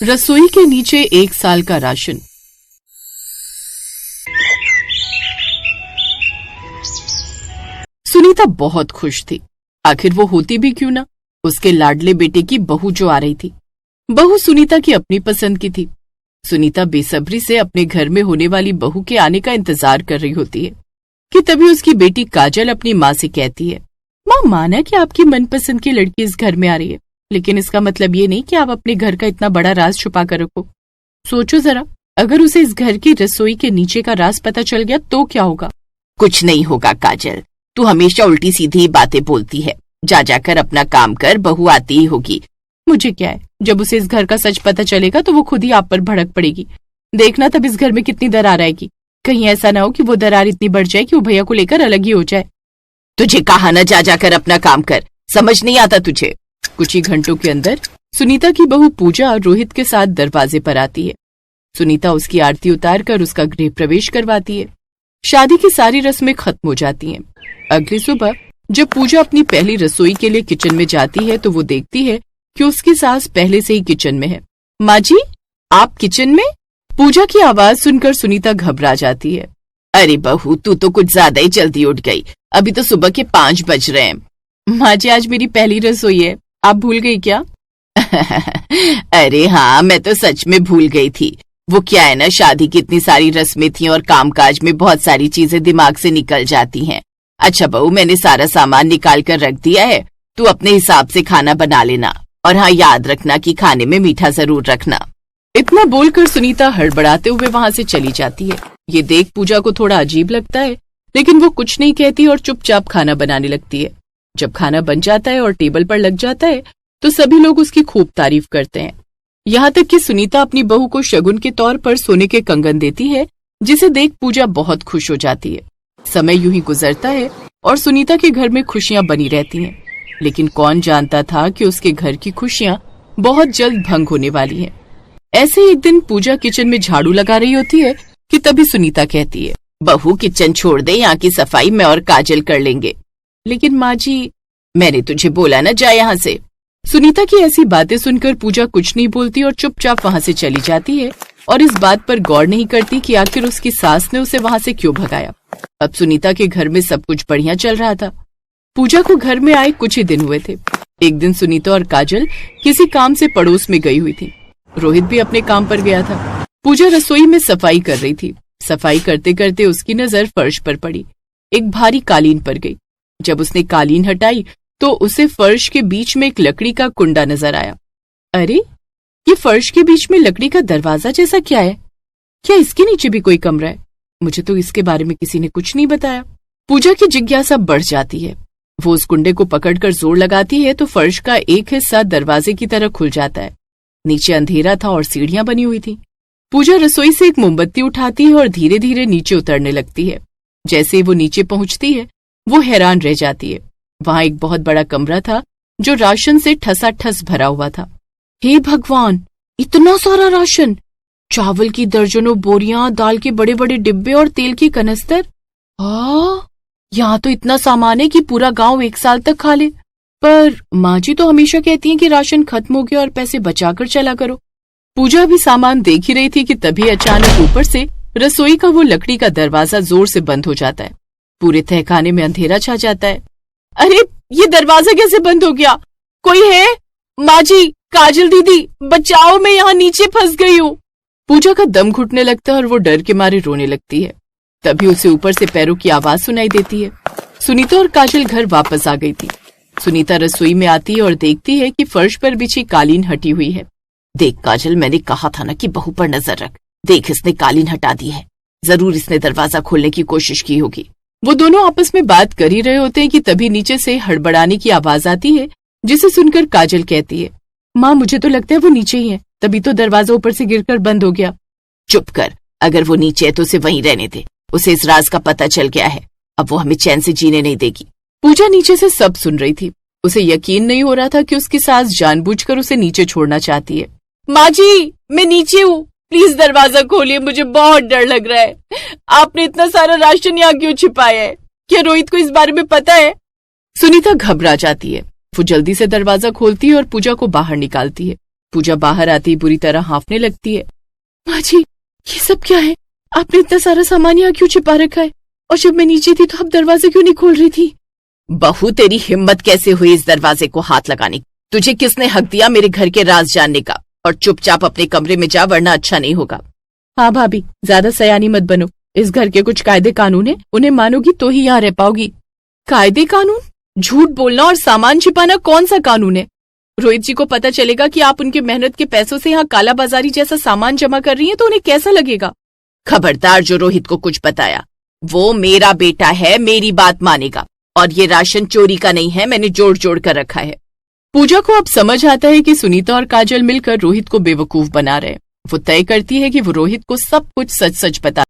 रसोई के नीचे 1 साल का राशन। सुनीता बहुत खुश थी। आखिर वो होती भी क्यों ना, उसके लाडले बेटे की बहू जो आ रही थी। बहू सुनीता की अपनी पसंद की थी। सुनीता बेसब्री से अपने घर में होने वाली बहू के आने का इंतजार कर रही होती है कि तभी उसकी बेटी काजल अपनी माँ से कहती है, माँ, माना कि आपकी मनपसंद की लड़की इस घर में आ रही है, लेकिन इसका मतलब ये नहीं कि आप अपने घर का इतना बड़ा राज छुपा कर रखो। सोचो जरा, अगर उसे इस घर की रसोई के नीचे का राज पता चल गया तो क्या होगा। कुछ नहीं होगा काजल, तू हमेशा उल्टी सीधी बातें बोलती है। जा जाकर अपना काम कर, बहू आती ही होगी। मुझे क्या है, जब उसे इस घर का सच पता चलेगा तो वो खुद ही आप पर भड़क पड़ेगी। देखना तब इस घर में कितनी दरार आएगी। कहीं ऐसा ना हो कि वो दरार इतनी बढ़ जाए कि वो भैया को लेकर अलग ही हो जाए। तुझे कहा ना, जा जाकर अपना काम कर, समझ नहीं आता तुझे। कुछ ही घंटों के अंदर सुनीता की बहू पूजा रोहित के साथ दरवाजे पर आती है। सुनीता उसकी आरती उतार कर उसका गृह प्रवेश करवाती है। शादी की सारी रस्में खत्म हो जाती हैं। अगली सुबह जब पूजा अपनी पहली रसोई के लिए किचन में जाती है तो वो देखती है कि उसकी सास पहले से ही किचन में है। माँ जी, आप किचन में? पूजा की आवाज सुनकर सुनीता घबरा जाती है। अरे बहू, तू तो कुछ ज्यादा ही जल्दी उठ गई। अभी तो सुबह के 5 बज रहे हैं। माँ जी, आज मेरी पहली रसोई है, आप भूल गई क्या? अरे हाँ, मैं तो सच में भूल गई थी। वो क्या है ना, शादी की इतनी सारी रस्में थी और कामकाज में बहुत सारी चीजें दिमाग से निकल जाती हैं। अच्छा बहू, मैंने सारा सामान निकाल कर रख दिया है, तू अपने हिसाब से खाना बना लेना। और हाँ, याद रखना कि खाने में मीठा जरूर रखना। इतना बोलकर सुनीता हड़बड़ाते हुए वहां से चली जाती है। ये देख पूजा को थोड़ा अजीब लगता है, लेकिन वो कुछ नहीं कहती और चुपचाप खाना बनाने लगती है। जब खाना बन जाता है और टेबल पर लग जाता है तो सभी लोग उसकी खूब तारीफ करते हैं। यहाँ तक कि सुनीता अपनी बहू को शगुन के तौर पर सोने के कंगन देती है, जिसे देख पूजा बहुत खुश हो जाती है। समय यूं ही गुजरता है और सुनीता के घर में खुशियां बनी रहती हैं, लेकिन कौन जानता था कि उसके घर की खुशियां बहुत जल्द भंग होने वाली हैं। ऐसे ही एक दिन पूजा किचन में झाड़ू लगा रही होती है कि तभी सुनीता कहती है, बहू किचन छोड़ दे, यहाँ की सफाई मैं और काजल कर लेंगे। लेकिन माँ जी, मैंने तुझे बोला ना, जा यहाँ से। सुनीता की ऐसी बातें सुनकर पूजा कुछ नहीं बोलती और चुपचाप वहाँ से चली जाती है और इस बात पर गौर नहीं करती कि आखिर उसकी सास ने उसे वहाँ से क्यों भगाया। अब सुनीता के घर में सब कुछ बढ़िया चल रहा था। पूजा को घर में आए कुछ ही दिन हुए थे। एक दिन सुनीता और काजल किसी काम से पड़ोस में गई हुई थी। रोहित भी अपने काम पर गया था। पूजा रसोई में सफाई कर रही थी। सफाई करते करते उसकी नजर फर्श पर पड़ी। एक भारी कालीन पर गई। जब उसने कालीन हटाई तो उसे फर्श के बीच में एक लकड़ी का कुंडा नजर आया। अरे, ये फर्श के बीच में लकड़ी का दरवाजा जैसा क्या है? क्या इसके नीचे भी कोई कमरा है? मुझे तो इसके बारे में किसी ने कुछ नहीं बताया। पूजा की जिज्ञासा बढ़ जाती है। वो उस कुंडे को पकड़कर जोर लगाती है तो फर्श का एक हिस्सा दरवाजे की तरह खुल जाता है। नीचे अंधेरा था और सीढ़ियां बनी हुई थी। पूजा रसोई से एक मोमबत्ती उठाती है और धीरे धीरे नीचे उतरने लगती है। जैसे वो नीचे पहुंचती है वो हैरान रह जाती है। वहां एक बहुत बड़ा कमरा था जो राशन से ठसाठस भरा हुआ था। हे भगवान, इतना सारा राशन! चावल की दर्जनों बोरियां, दाल के बड़े बड़े डिब्बे और तेल की कनस्तर। यहाँ तो इतना सामान है कि पूरा गांव 1 साल तक खा ले। पर माँ जी तो हमेशा कहती हैं कि राशन खत्म हो गया और पैसे बचाकर चला करो। पूजा भी सामान देख ही रही थी कि तभी अचानक ऊपर से रसोई का वो लकड़ी का दरवाजा जोर से बंद हो जाता है। पूरे तहखाने में अंधेरा छा जाता है। अरे, ये दरवाजा कैसे बंद हो गया? कोई है? माँ जी, काजल दीदी, बचाओ, मैं यहाँ नीचे फंस गई हूँ। पूजा का दम घुटने लगता है और वो डर के मारे रोने लगती है। तभी उसे ऊपर से पैरों की आवाज सुनाई देती है। सुनीता और काजल घर वापस आ गई थी। सुनीता रसोई में आती है और देखती है कि फर्श पर बिछी कालीन हटी हुई है। देख काजल, मैंने कहा था ना कि बहू पर नजर रख। देख, इसने कालीन हटा दी है। जरूर इसने दरवाजा खोलने की कोशिश की होगी। वो दोनों आपस में बात कर ही रहे होते हैं कि तभी नीचे से हड़बड़ाने की आवाज आती है, जिसे सुनकर काजल कहती है, माँ, मुझे तो लगता है वो नीचे ही है, तभी तो दरवाजा ऊपर से गिरकर बंद हो गया। चुप कर, अगर वो नीचे है तो उसे वहीं रहने दे। उसे इस राज का पता चल गया है, अब वो हमें चैन से जीने नहीं देगी। पूजा नीचे से सब सुन रही थी। उसे यकीन नहीं हो रहा था कि उसकी सास जानबूझकर उसे नीचे छोड़ना चाहती है। माँ जी, मैं नीचे हूँ, प्लीज दरवाजा खोलिए, मुझे बहुत डर लग रहा है। आपने इतना सारा राशन यहाँ क्यों छिपाया है? क्या रोहित को इस बारे में पता है? सुनीता घबरा जाती है। वो जल्दी से दरवाजा खोलती है और पूजा को बाहर निकालती है। पूजा बाहर आते ही बुरी तरह हांफने लगती है। माँ जी, ये सब क्या है? आपने इतना सारा सामान यहाँ क्यों छिपा रखा है? और जब मैं नीचे थी तो आप दरवाजे क्यों नहीं खोल रही थी? बहू, तेरी हिम्मत कैसे हुई इस दरवाजे को हाथ लगाने की? तुझे किसने हक दिया मेरे घर के राज जानने का? और चुपचाप अपने कमरे में जा, वरना अच्छा नहीं होगा। हाँ भाभी, ज्यादा सयानी मत बनो। इस घर के कुछ कायदे कानून है, उन्हें मानोगी तो ही यहाँ रह पाओगी। कायदे कानून? झूठ बोलना और सामान छिपाना कौन सा कानून है? रोहित जी को पता चलेगा कि आप उनके मेहनत के पैसों से यहाँ काला बाजारी जैसा सामान जमा कर रही हैं, तो उन्हें कैसा लगेगा? खबरदार जो रोहित को कुछ बताया। वो मेरा बेटा है, मेरी बात मानेगा। और ये राशन चोरी का नहीं है, मैंने जोड़ जोड़ कर रखा है। पूजा को अब समझ आता है कि सुनीता और काजल मिलकर रोहित को बेवकूफ बना रहे हैं। वो तय करती है कि वो रोहित को सब कुछ सच सच बता।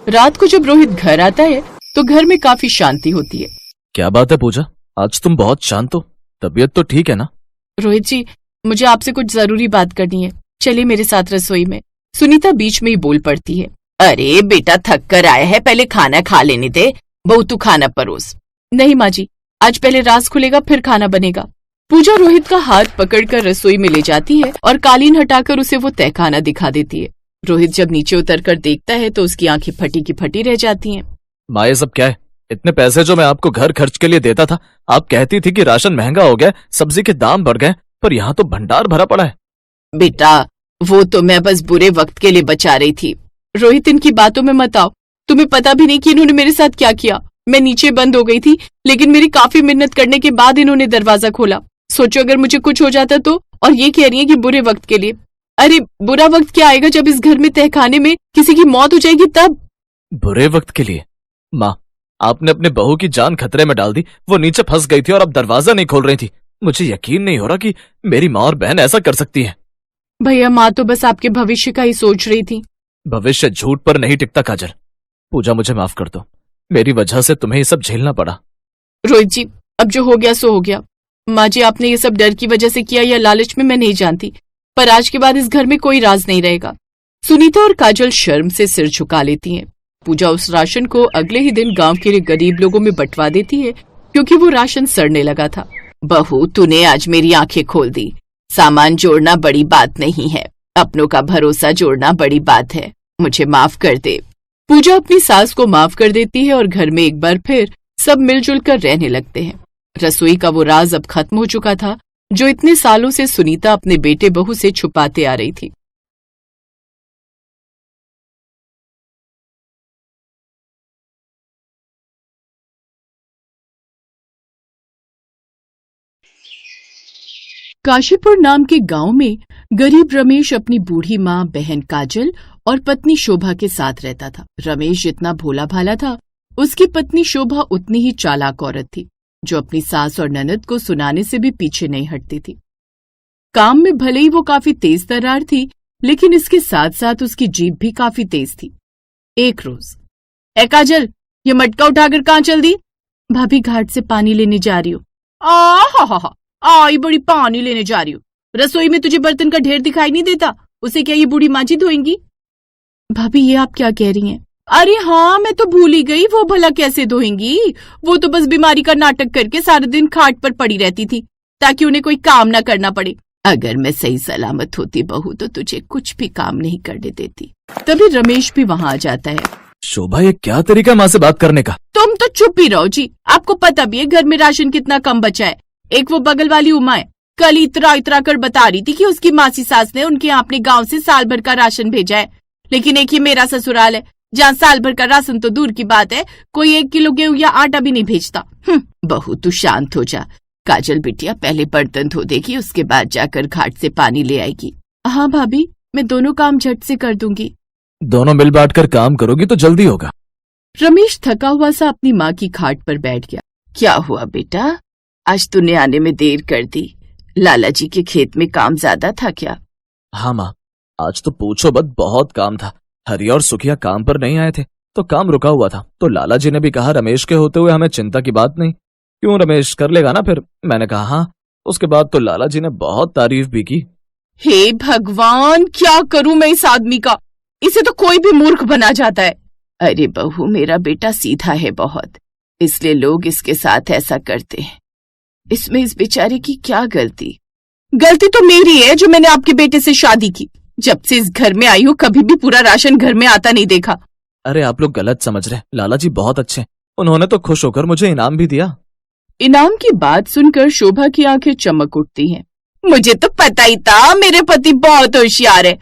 रात को जब रोहित घर आता है तो घर में काफी शांति होती है। क्या बात है पूजा, आज तुम बहुत शांत हो। तबीयत तो ठीक है ना? रोहित जी, मुझे आपसे कुछ जरूरी बात करनी है, चलिए मेरे साथ रसोई में। सुनीता बीच में ही बोल पड़ती है। अरे बेटा, थक कर आया है, पहले खाना खा लेने दे। बहू, तू खाना परोस। नहीं माँ जी, आज पहले राज खुलेगा फिर खाना बनेगा। पूजा रोहित का हाथ पकड़कर रसोई में ले जाती है और कालीन हटाकर उसे वो तय खाना दिखा देती है। रोहित जब नीचे उतरकर देखता है तो उसकी आंखें फटी की फटी रह जाती हैं। माँ, ये सब क्या है? इतने पैसे जो मैं आपको घर खर्च के लिए देता था, आप कहती थी कि राशन महंगा हो गया, सब्जी के दाम बढ़ गए, पर यहाँ तो भंडार भरा पड़ा है। बेटा, वो तो मैं बस बुरे वक्त के लिए बचा रही थी। रोहित, इनकी बातों में मत आओ। तुम्हें पता भी नहीं कि इन्होंने मेरे साथ क्या किया। मैं नीचे बंद हो गई थी, लेकिन मेरी काफी मिन्नत करने के बाद इन्होंने दरवाजा खोला। सोचो अगर मुझे कुछ हो जाता तो। और ये कह रही है कि बुरे वक्त के लिए। अरे बुरा वक्त क्या आएगा जब इस घर में तहखाने में किसी की मौत हो जाएगी तब। बुरे वक्त के लिए? माँ, आपने अपने बहू की जान खतरे में डाल दी। वो नीचे फंस गई थी और अब दरवाजा नहीं खोल रही थी। मुझे यकीन नहीं हो रहा कि मेरी माँ और बहन ऐसा कर सकती है। भैया, माँ तो बस आपके भविष्य का ही सोच रही थी। भविष्य झूठ पर नहीं टिकता काजल। पूजा, मुझे माफ कर दो, मेरी वजह से तुम्हें ये सब झेलना पड़ा। रोहित जी, अब जो हो गया सो हो गया। माँ जी, आपने ये सब डर की वजह से किया या लालच में मैं नहीं जानती, पर आज के बाद इस घर में कोई राज नहीं रहेगा। सुनीता और काजल शर्म से सिर झुका लेती हैं। पूजा उस राशन को अगले ही दिन गांव के गरीब लोगों में बंटवा देती है, क्योंकि वो राशन सड़ने लगा था। बहू, तूने आज मेरी आंखें खोल दी। सामान जोड़ना बड़ी बात नहीं है, अपनों का भरोसा जोड़ना बड़ी बात है। मुझे माफ कर दे। पूजा अपनी सास को माफ कर देती है और घर में एक बार फिर सब मिलजुल कर रहने लगते हैं। रसोई का वो राज अब खत्म हो चुका था जो इतने सालों से सुनीता अपने बेटे बहू से छुपाते आ रही थी। काशीपुर नाम के गांव में गरीब रमेश अपनी बूढ़ी माँ, बहन काजल और पत्नी शोभा के साथ रहता था। रमेश जितना भोला भाला था, उसकी पत्नी शोभा उतनी ही चालाक औरत थी, जो अपनी सास और ननद को सुनाने से भी पीछे नहीं हटती थी। काम में भले ही वो काफी तेज तर्रार थी, लेकिन इसके साथ साथ उसकी जीभ भी काफी तेज थी। एक रोज, ए काजल, ये मटका उठाकर कहाँ चल दी? भाभी, घाट से पानी लेने जा रही हूँ। हा, आई बड़ी पानी लेने जा रही हूँ। रसोई में तुझे बर्तन का ढेर दिखाई नहीं देता? उसे क्या ये बूढ़ी माँ जी धोएंगी? भाभी, ये आप क्या कह रही हैं? अरे हाँ, मैं तो भूल ही गई, वो भला कैसे धोएंगी? वो तो बस बीमारी का नाटक करके सारा दिन खाट पर पड़ी रहती थी, ताकि उन्हें कोई काम ना करना पड़े। अगर मैं सही सलामत होती बहू, तो तुझे कुछ भी काम नहीं करने देती। तभी रमेश भी वहाँ आ जाता है। शोभा, ये क्या तरीका माँ से बात करने का? तुम तो चुप ही रहो जी। आपको पता भी है घर में राशन कितना कम बचा है। एक वो बगल वाली उमा है, कल इतरा कर बता रही थी कि उसकी मासी सास ने उनके यहाँ अपने गांव से साल भर का राशन भेजा है। लेकिन एक ही मेरा ससुराल है, जहाँ साल भर का राशन तो दूर की बात है, कोई 1 किलो गेहूं या आटा भी नहीं भेजता। बहू, तू शांत हो जा। काजल बिटिया पहले बर्तन धो देगी, उसके बाद जाकर घाट से पानी ले आएगी। हाँ भाभी, मैं दोनों काम झट से कर दूंगी। दोनों मिल बांट कर काम करोगी तो जल्दी होगा। रमेश थका हुआ सा अपनी माँ की खाट पर बैठ गया। क्या हुआ बेटा, आज तूने आने में देर कर दी? लाला जी के खेत में काम ज्यादा था क्या? हाँ माँ, आज तो पूछो मत, बहुत काम था। हरि और सुखिया काम पर नहीं आए थे तो काम रुका हुआ था। तो लाला जी ने भी कहा रमेश के होते हुए हमें चिंता की बात नहीं, क्यों रमेश कर लेगा ना। फिर मैंने कहा हाँ। उसके बाद तो लाला जी ने बहुत तारीफ भी की। हे भगवान, क्या करूं मैं इस आदमी का? इसे तो कोई भी मूर्ख बना जाता है। अरे बहू, मेरा बेटा सीधा है बहुत, इसलिए लोग इसके साथ ऐसा करते हैं। इसमें इस बेचारे की क्या गलती? गलती तो मेरी है जो मैंने आपके बेटे से शादी की। जब से इस घर में आई हूँ कभी भी पूरा राशन घर में आता नहीं देखा। अरे आप लोग गलत समझ रहे, लाला जी बहुत अच्छे हैं, उन्होंने तो खुश होकर मुझे इनाम भी दिया। इनाम की बात सुनकर शोभा की आंखें चमक उठती हैं। मुझे तो पता ही था मेरे पति बहुत होशियार है।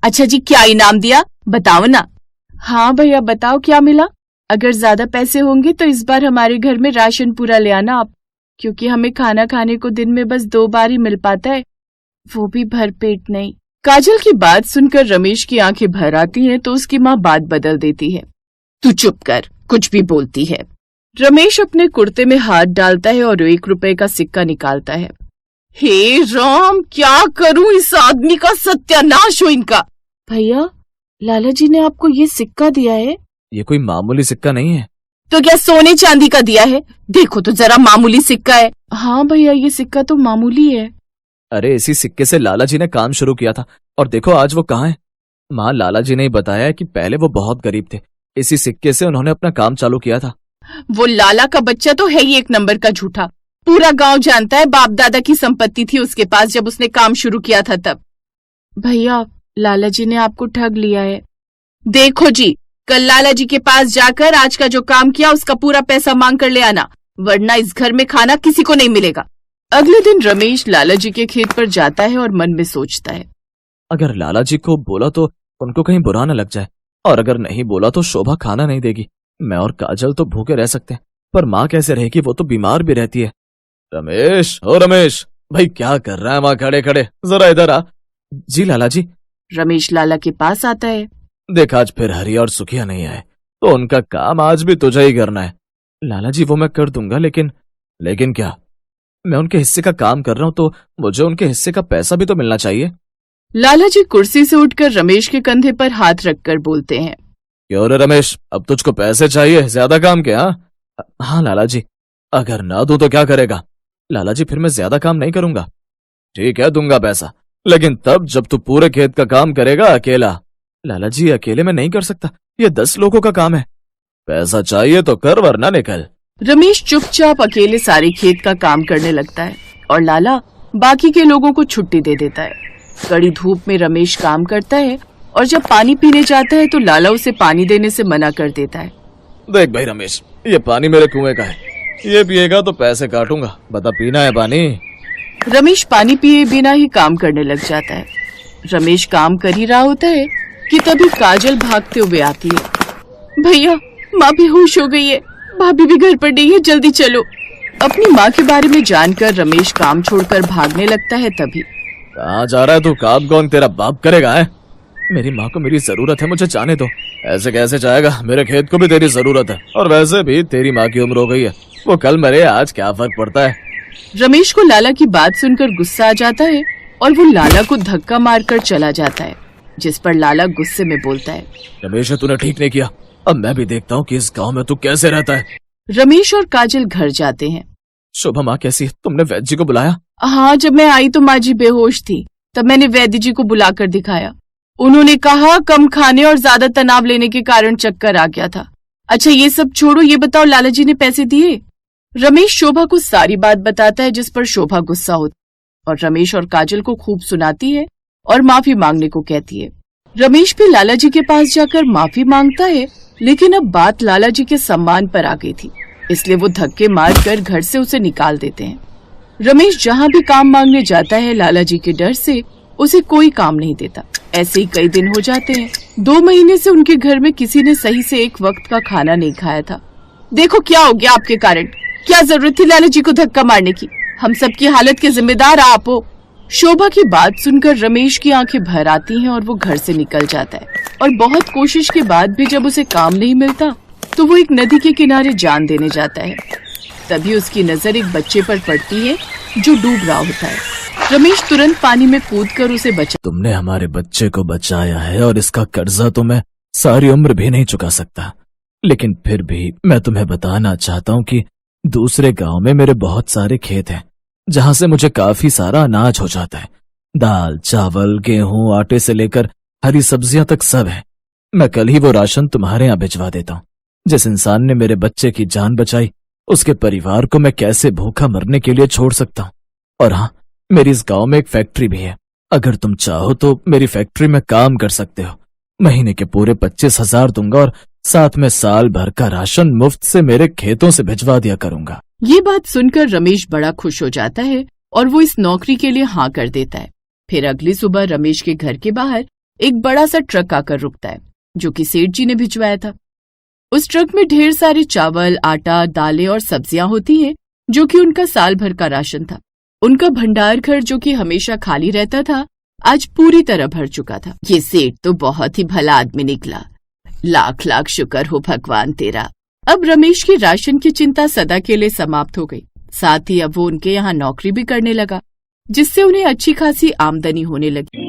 अच्छा जी, क्या इनाम दिया बताओ ना। हाँ भैया बताओ क्या मिला। अगर ज्यादा पैसे होंगे तो इस बार हमारे घर में राशन पूरा ले आना आप, क्योंकि हमें खाना खाने को दिन में बस 2 बार ही मिल पाता है, वो भी भर पेट नहीं। काजल की बात सुनकर रमेश की आंखें भर आती हैं तो उसकी माँ बात बदल देती है। तू चुप कर, कुछ भी बोलती है। रमेश अपने कुर्ते में हाथ डालता है और 1 रुपए का सिक्का निकालता है। हे राम, क्या करूं, इस आदमी का सत्यानाश हो इनका। भैया लाला जी ने आपको ये सिक्का दिया है? ये कोई मामूली सिक्का नहीं है। तो क्या सोने चांदी का दिया है? देखो तो जरा, मामूली सिक्का है। हाँ भैया ये सिक्का तो मामूली है। अरे इसी सिक्के से लाला जी ने काम शुरू किया था और देखो आज वो कहाँ है। माँ, लाला जी ने ही बताया है कि पहले वो बहुत गरीब थे, इसी सिक्के से उन्होंने अपना काम चालू किया था। वो लाला का बच्चा तो है ही 1 नंबर का झूठा। पूरा गांव जानता है बाप दादा की संपत्ति थी उसके पास जब उसने काम शुरू किया था तब। भैया लाला जी ने आपको ठग लिया है। देखो जी, कल लाला जी के पास जाकर आज का जो काम किया उसका पूरा पैसा मांग कर ले आना, वरना इस घर में खाना किसी को नहीं मिलेगा। अगले दिन रमेश लाला जी के खेत पर जाता है और मन में सोचता है, अगर लाला जी को बोला तो उनको कहीं बुरा न लग जाए, और अगर नहीं बोला तो शोभा खाना नहीं देगी। मैं और काजल तो भूखे रह सकते हैं, पर माँ कैसे रहेगी, वो तो बीमार भी रहती है। रमेश, ओ रमेश, भाई क्या कर रहा है वहाँ खड़े खड़े, जरा इधर आ। जी लाला जी। रमेश लाला के पास आता है। देख आज फिर हरी और सुखिया नहीं आए, तो उनका काम आज भी तुझे ही करना है। लाला जी वो मैं कर दूंगा, लेकिन क्या, मैं उनके हिस्से का काम कर रहा हूँ तो मुझे उनके हिस्से का पैसा भी तो मिलना चाहिए। लाला जी कुर्सी से उठकर रमेश के कंधे पर हाथ रखकर बोलते हैं, क्यों रे रमेश, अब तुझको पैसे चाहिए, ज्यादा काम के? हाँ लाला जी। अगर ना दूं तो क्या करेगा? लाला जी फिर मैं ज्यादा काम नहीं करूंगा। ठीक है दूंगा पैसा, लेकिन तब जब तू पूरे खेत का काम करेगा अकेला। लाला जी अकेले मैं नहीं कर सकता, ये 10 लोगों का काम है। पैसा चाहिए तो कर, वरना निकल। रमेश चुपचाप अकेले सारे खेत का काम करने लगता है और लाला बाकी के लोगों को छुट्टी दे देता है। कड़ी धूप में रमेश काम करता है और जब पानी पीने जाता है तो लाला उसे पानी देने से मना कर देता है। देख भाई रमेश, ये पानी मेरे कुएं का है, ये पिएगा तो पैसे काटूंगा, बता पीना है पानी? रमेश पानी पिए बिना ही काम करने लग जाता है। रमेश काम कर ही रहा होता है कि तभी काजल भागते हुए आती है। भैया माँ बेहोश हो गई है, भाभी भी घर पर नहीं है, जल्दी चलो। अपनी माँ के बारे में जानकर रमेश काम छोड़कर भागने लगता है। तभी कहाँ जा रहा है तू? काम कौन तेरा बाप करेगा है? मेरी माँ को मेरी जरूरत है, मुझे जाने दो। ऐसे कैसे जाएगा, मेरे खेत को भी तेरी जरूरत है, और वैसे भी तेरी माँ की उम्र हो गई है, वो कल मरे, आज क्या फर्क पड़ता है। रमेश को लाला की बात सुनकर गुस्सा आ जाता है और वो लाला को धक्का मारकर चला जाता है, जिस पर लाला गुस्से में बोलता है, रमेश तूने ठीक नहीं किया, अब मैं भी देखता हूँ कि इस गाँव में तू कैसे रहता है। रमेश और काजल घर जाते हैं। शोभा माँ कैसी है? तुमने वैद्य जी को बुलाया? हाँ, जब मैं आई तो माँ जी बेहोश थी, तब मैंने वैद्य जी को बुलाकर दिखाया। उन्होंने कहा कम खाने और ज्यादा तनाव लेने के कारण चक्कर आ गया था। अच्छा ये सब छोड़ो, ये बताओ लाला जी ने पैसे दिए? रमेश शोभा को सारी बात बताता है, जिस पर शोभा गुस्सा होती और रमेश और काजल को खूब सुनाती है और माफी मांगने को कहती है। रमेश भी लाला जी के पास जाकर माफी मांगता है, लेकिन अब बात लाला जी के सम्मान पर आ गई थी, इसलिए वो धक्के मारकर घर से उसे निकाल देते हैं। रमेश जहाँ भी काम मांगने जाता है, लाला जी के डर से उसे कोई काम नहीं देता। ऐसे ही कई दिन हो जाते हैं। 2 महीने से उनके घर में किसी ने सही से एक वक्त का खाना नहीं खाया था। देखो क्या हो गया आपके कारण, क्या जरूरत थी लाला जी को धक्का मारने की? हम सबकी हालत के जिम्मेदार आप हो। शोभा की बात सुनकर रमेश की आंखें भर आती हैं और वो घर से निकल जाता है। और बहुत कोशिश के बाद भी जब उसे काम नहीं मिलता तो वो एक नदी के किनारे जान देने जाता है। तभी उसकी नजर एक बच्चे पर पड़ती है जो डूब रहा होता है। रमेश तुरंत पानी में कूदकर उसे बचा। तुमने हमारे बच्चे को बचाया है और इसका कर्जा तो मैं सारी उम्र भी नहीं चुका सकता, लेकिन फिर भी मैं तुम्हें बताना चाहता हूँ कि दूसरे गांव में मेरे बहुत सारे खेत हैं, जहां से मुझे काफी सारा अनाज हो जाता है। दाल, चावल, गेहूं, आटे से लेकर हरी सब्जियां तक सब है। मैं कल ही वो राशन तुम्हारे यहाँ भिजवा देता हूँ। जिस इंसान ने मेरे बच्चे की जान बचाई, उसके परिवार को मैं कैसे भूखा मरने के लिए छोड़ सकता हूँ? और हाँ, मेरी इस गांव में एक फैक्ट्री भी है। अगर तुम चाहो तो मेरी फैक्ट्री में काम कर सकते हो। महीने के पूरे 25,000 दूंगा और साथ में साल भर का राशन मुफ्त से मेरे खेतों से भिजवा दिया करूंगा। ये बात सुनकर रमेश बड़ा खुश हो जाता है और वो इस नौकरी के लिए हाँ कर देता है। फिर अगली सुबह रमेश के घर के बाहर एक बड़ा सा ट्रक आकर रुकता है, जो कि सेठ जी ने भिजवाया था। उस ट्रक में ढेर सारे चावल, आटा, दालें और सब्जियां होती हैं, जो कि उनका साल भर का राशन था। उनका भंडार घर, जो कि हमेशा खाली रहता था, आज पूरी तरह भर चुका था। ये सेठ तो बहुत ही भला आदमी निकला। लाख लाख शुक्र हो भगवान तेरा। अब रमेश की राशन की चिंता सदा के लिए समाप्त हो गई। साथ ही अब वो उनके यहाँ नौकरी भी करने लगा, जिससे उन्हें अच्छी खासी आमदनी होने लगी।